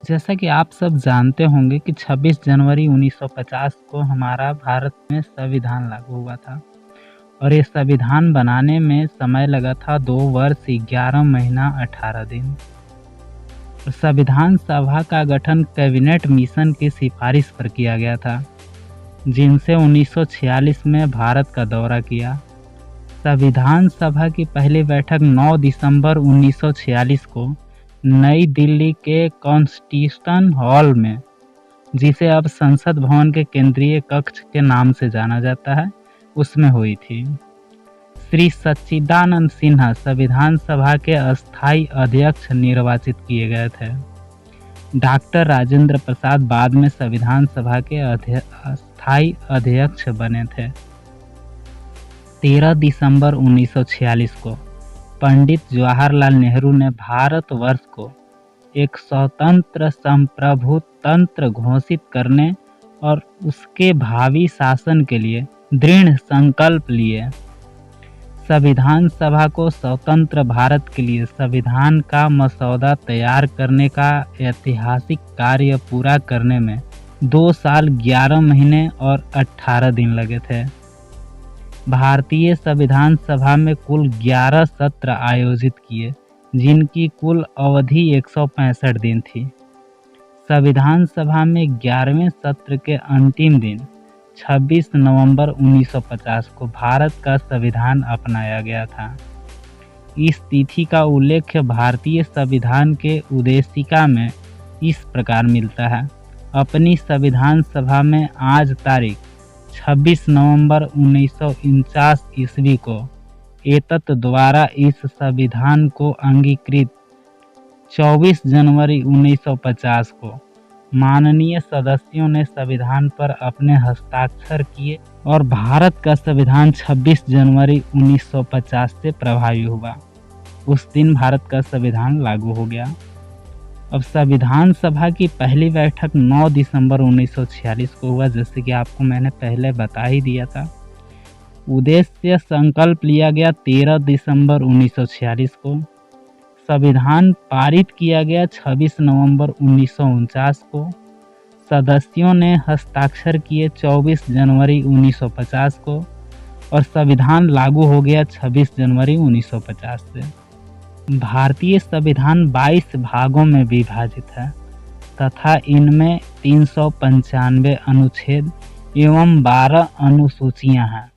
जैसा कि आप सब जानते होंगे कि 26 जनवरी 1950 को हमारा भारत में संविधान लागू हुआ था और ये संविधान बनाने में समय लगा था 2 वर्ष 11 महीना 18 दिन। और संविधान सभा का गठन कैबिनेट मिशन की सिफारिश पर किया गया था, जिनसे 1946 में भारत का दौरा किया। संविधान सभा की पहली बैठक 9 दिसंबर 1946 को नई दिल्ली के कॉन्स्टिट्यूशन हॉल में, जिसे अब संसद भवन के केंद्रीय कक्ष के नाम से जाना जाता है, उसमें हुई थी। श्री सच्चिदानंद सिन्हा संविधान सभा के अस्थायी अध्यक्ष निर्वाचित किए गए थे। डॉक्टर राजेंद्र प्रसाद बाद में संविधान सभा के अस्थायी अध्यक्ष बने थे। 13 दिसंबर 1946 को पंडित जवाहरलाल नेहरू ने भारतवर्ष को एक स्वतंत्र संप्रभु तंत्र घोषित करने और उसके भावी शासन के लिए दृढ़ संकल्प लिए। संविधान सभा को स्वतंत्र भारत के लिए संविधान का मसौदा तैयार करने का ऐतिहासिक कार्य पूरा करने में 2 साल 11 महीने और 18 दिन लगे थे। भारतीय संविधान सभा में कुल 11 सत्र आयोजित किए, जिनकी कुल अवधि 165 दिन थी। संविधान सभा में 11वें सत्र के अंतिम दिन 26 नवंबर 1950 को भारत का संविधान अपनाया गया था। इस तिथि का उल्लेख भारतीय संविधान के उद्देशिका में इस प्रकार मिलता है। अपनी संविधान सभा में आज तारीख 26 नवंबर 1949 ईस्वी को एतत् द्वारा इस संविधान को अंगीकृत 24 जनवरी 1950 को माननीय सदस्यों ने संविधान पर अपने हस्ताक्षर किए और भारत का संविधान 26 जनवरी 1950 से प्रभावी हुआ। उस दिन भारत का संविधान लागू हो गया। अब संविधान सभा की पहली बैठक 9 दिसंबर 1946 को हुआ, जैसे कि आपको मैंने पहले बता ही दिया था। उद्देश्य संकल्प लिया गया 13 दिसंबर 1946 को। संविधान पारित किया गया 26 नवंबर 1949 को। सदस्यों ने हस्ताक्षर किए 24 जनवरी 1950 को और संविधान लागू हो गया 26 जनवरी 1950 से। भारतीय संविधान 22 भागों में विभाजित है तथा इनमें 395 अनुच्छेद एवं 12 अनुसूचियां हैं।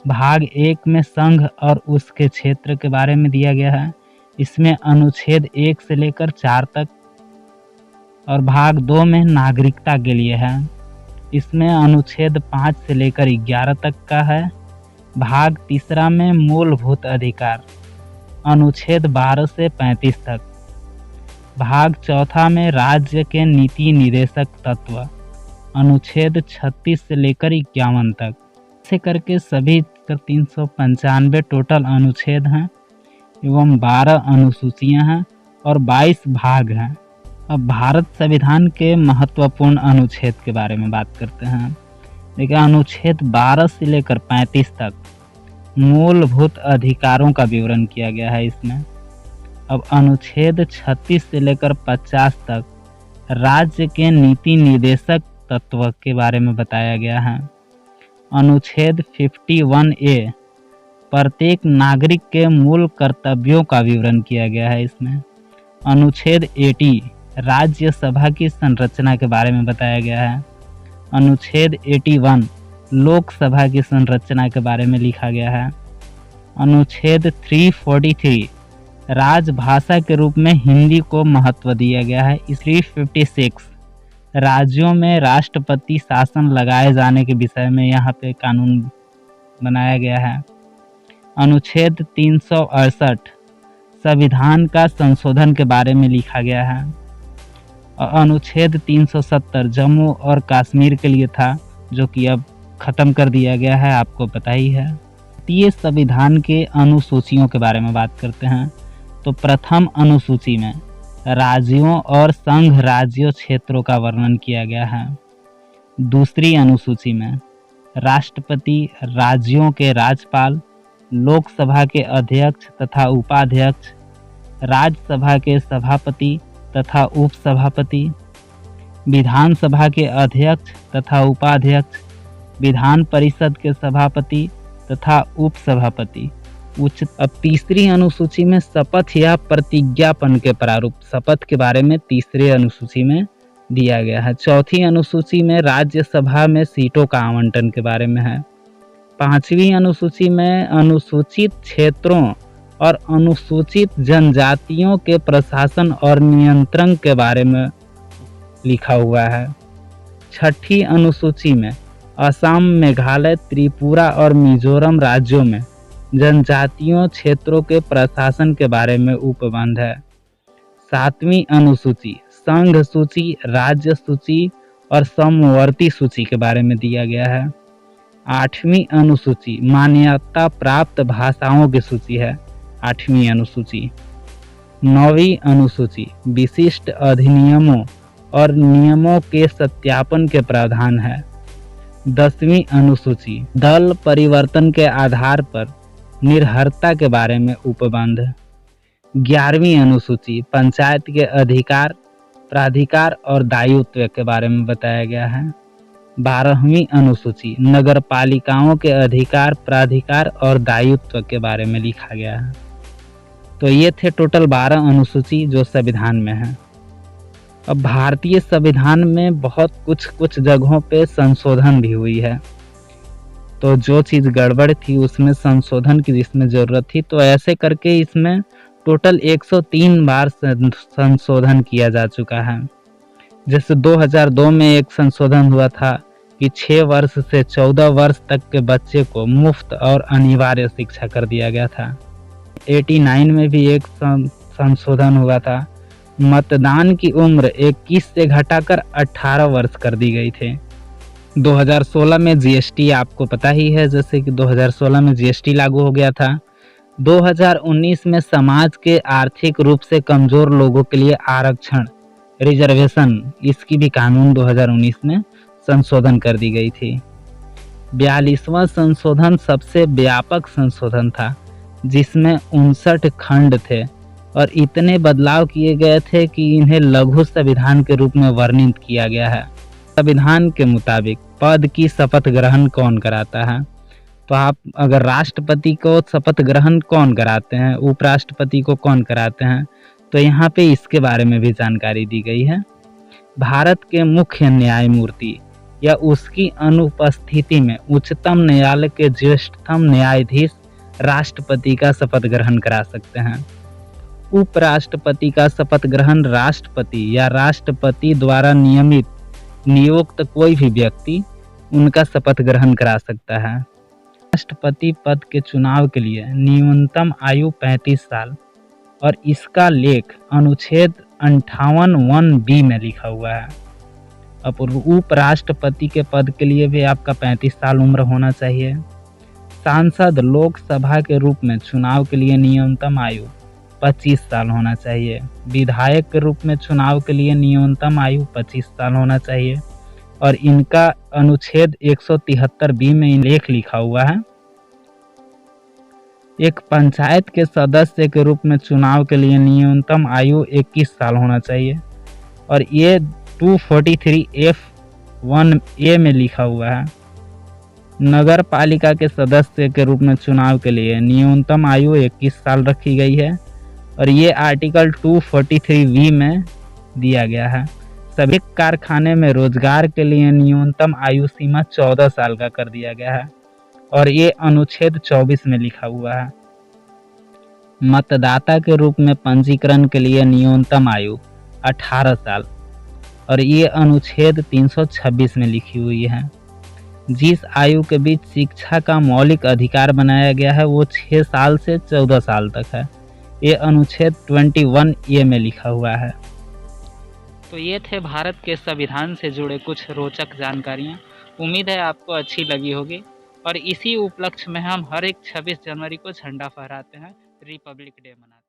भाग 1 में संघ और उसके क्षेत्र के बारे में दिया गया है। इसमें अनुच्छेद 1 से लेकर 4 तक, और भाग 2 में नागरिकता के लिए है। इसमें अनुच्छेद 5 से लेकर 11 तक का है। भाग 3 में मूलभूत अधिकार, अनुच्छेद 12 से 35 तक। भाग 4 में राज्य के नीति निर्देशक तत्व, अनुच्छेद 36 से लेकर 51 तक। ऐसे करके सभी 395 टोटल अनुच्छेद हैं एवं 12 अनुसूचियां हैं और 22 भाग हैं। अब भारत संविधान के महत्वपूर्ण अनुच्छेद के बारे में बात करते हैं। देखिए, अनुच्छेद 12 से लेकर 35 तक मूलभूत अधिकारों का विवरण किया गया है इसमें। अब अनुच्छेद 36 से लेकर 50 तक राज्य के नीति निर्देशक तत्व के बारे में बताया गया है। अनुच्छेद 51A प्रत्येक नागरिक के मूल कर्तव्यों का विवरण किया गया है इसमें। अनुच्छेद 80 राज्यसभा की संरचना के बारे में बताया गया है। अनुच्छेद 81 लोकसभा की संरचना के बारे में लिखा गया है। अनुच्छेद 343 राजभाषा के रूप में हिंदी को महत्व दिया गया है। 356 राज्यों में राष्ट्रपति शासन लगाए जाने के विषय में यहाँ पे कानून बनाया गया है। अनुच्छेद 368 संविधान का संशोधन के बारे में लिखा गया है। अनुच्छेद 370 जम्मू और कश्मीर के लिए था, जो कि अब खत्म कर दिया गया है, आपको पता ही है। भारतीय संविधान के अनुसूचियों के बारे में बात करते हैं। तो प्रथम अनुसूची में राज्यों और संघ राज्यों क्षेत्रों का वर्णन किया गया है। दूसरी अनुसूची में राष्ट्रपति, राज्यों के राज्यपाल, लोकसभा के अध्यक्ष तथा उपाध्यक्ष, राज्यसभा के सभापति तथा उपसभापति, विधानसभा के अध्यक्ष तथा उपाध्यक्ष, विधान परिषद के सभापति तथा उपसभापति। अब तीसरी अनुसूची में शपथ या प्रतिज्ञापन के प्रारूप, शपथ के बारे में तीसरी अनुसूची में दिया गया है। चौथी अनुसूची में राज्यसभा में सीटों का आवंटन के बारे में है। पांचवी अनुसूची में अनुसूचित क्षेत्रों और अनुसूचित जनजातियों के प्रशासन और नियंत्रण के बारे में लिखा हुआ है। छठी अनुसूची में असम, मेघालय, त्रिपुरा और मिजोरम राज्यों में जनजातियों क्षेत्रों के प्रशासन के बारे में उपबंध है। सातवीं अनुसूची संघ सूची, राज्य सूची और समवर्ती सूची के बारे में दिया गया है। आठवीं अनुसूची मान्यता प्राप्त भाषाओं की सूची है, आठवीं अनुसूची। नौवीं अनुसूची विशिष्ट अधिनियमों और नियमों के सत्यापन के प्रावधान है। 10वीं अनुसूची दल परिवर्तन के आधार पर निर्भरता के बारे में उपबंध। 11वीं अनुसूची पंचायत के अधिकार, प्राधिकार और दायित्व के बारे में बताया गया है। 12वीं अनुसूची नगर पालिकाओं के अधिकार, प्राधिकार और दायित्व के बारे में लिखा गया है। तो ये थे टोटल 12 अनुसूची जो संविधान में है। अब भारतीय संविधान में बहुत कुछ जगहों पे संशोधन भी हुई है, तो जो चीज़ गड़बड़ थी उसमें संशोधन की जिसमें ज़रूरत थी, तो ऐसे करके इसमें टोटल 103 बार संशोधन किया जा चुका है। जैसे 2002 में एक संशोधन हुआ था कि 6 वर्ष से 14 वर्ष तक के बच्चे को मुफ्त और अनिवार्य शिक्षा कर दिया गया था। 89 में भी एक संशोधन हुआ था, मतदान की उम्र 21 से घटाकर 18 वर्ष कर दी गई थी। 2016 में जीएसटी आपको पता ही है, जैसे कि 2016 में जीएसटी लागू हो गया था। 2019 में समाज के आर्थिक रूप से कमजोर लोगों के लिए आरक्षण, रिजर्वेशन, इसकी भी कानून 2019 में संशोधन कर दी गई थी। 42वां संशोधन सबसे व्यापक संशोधन था, जिसमें 59 खंड थे और इतने बदलाव किए गए थे कि इन्हें लघु संविधान के रूप में वर्णित किया गया है। संविधान के मुताबिक पद की शपथ ग्रहण कौन कराता है? तो आप अगर राष्ट्रपति को शपथ ग्रहण कौन कराते हैं, उपराष्ट्रपति को कौन कराते हैं, तो यहाँ पे इसके बारे में भी जानकारी दी गई है। भारत के मुख्य न्यायमूर्ति या उसकी अनुपस्थिति में उच्चतम न्यायालय के ज्येष्ठतम न्यायाधीश राष्ट्रपति का शपथ ग्रहण करा सकते हैं। उपराष्ट्रपति का शपथ ग्रहण राष्ट्रपति या राष्ट्रपति द्वारा नियुक्त कोई भी व्यक्ति उनका शपथ ग्रहण करा सकता है। राष्ट्रपति पद के चुनाव के लिए न्यूनतम आयु 35 साल और इसका लेख अनुच्छेद 58(1)(b) में लिखा हुआ है। अब उपराष्ट्रपति के पद के लिए भी आपका 35 साल उम्र होना चाहिए। सांसद लोकसभा के रूप में चुनाव के लिए न्यूनतम आयु 25 साल होना चाहिए। विधायक के रूप में चुनाव के लिए न्यूनतम आयु 25 साल होना चाहिए और इनका अनुच्छेद 173(b) में लेख लिखा हुआ है। एक पंचायत के सदस्य के रूप में चुनाव के लिए न्यूनतम आयु 21 साल होना चाहिए और ये 243(f)(1)(a) में लिखा हुआ है। नगर पालिका के सदस्य के रूप में चुनाव के लिए न्यूनतम आयु 21 साल रखी गई है और ये आर्टिकल 243(v) में दिया गया है। सभी कारखाने में रोजगार के लिए न्यूनतम आयु सीमा 14 साल का कर दिया गया है और ये अनुच्छेद 24 में लिखा हुआ है। मतदाता के रूप में पंजीकरण के लिए न्यूनतम आयु 18 साल और ये अनुच्छेद 326 में लिखी हुई है। जिस आयु के बीच शिक्षा का मौलिक अधिकार बनाया गया है वो 6 साल से 14 साल तक है। ये अनुच्छेद 21(a) में लिखा हुआ है। तो ये थे भारत के संविधान से जुड़े कुछ रोचक जानकारियाँ। उम्मीद है आपको अच्छी लगी होगी और इसी उपलक्ष्य में हम हर एक 26 जनवरी को झंडा फहराते हैं, रिपब्लिक डे मनाते हैं।